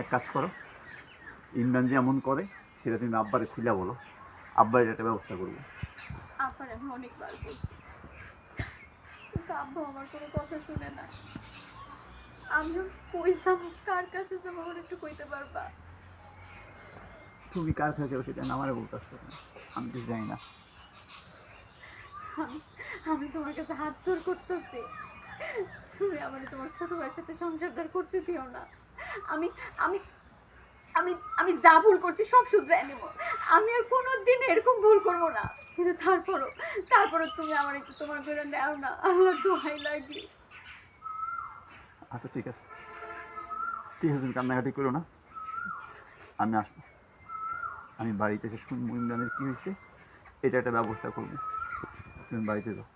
এক কাজ করো, ইমরান যেমন করে সেটা তুমি আব্বারে খুলে বলো, আব্বার এটা একটা ব্যবস্থা করবো। আব্বার আমি অনেকবার বলছি, কিন্তু আব্বা আমার কোনো কথা শুনে না। আমিও কই যাবো, কার কাছে যাবো, আমার একটু কইতে পারবা? তুমি কার কাছে যাবো সেটা আমারে বলতে আসছো কেন? আমি কিছু জানি না। আমি আমি তোমার কাছে হাত জোর করতেছি, তুমি আমার তোমার ছোট ভাইয়ের সাথে সংসারদার করতে দিও না। আমি আমি আমি আমি যা ভুল করছি সব শুধরে নিব, আমি আর কোনোদিন এরকম ভুল করবো না। কিন্তু তারপরও তুমি আমার একটু তোমার করে নেও না, আল্লাহর দোহাই লাগি। আচ্ছা ঠিক আছে, ঠিক আছে, তুমি কান্নাকাটি করো না, আমি আসবো। আমি বাড়িতে এসে শুনবো ইমরানের কী হয়েছে, এটা একটা ব্যবস্থা করবো। তুমি বাড়িতে যাও।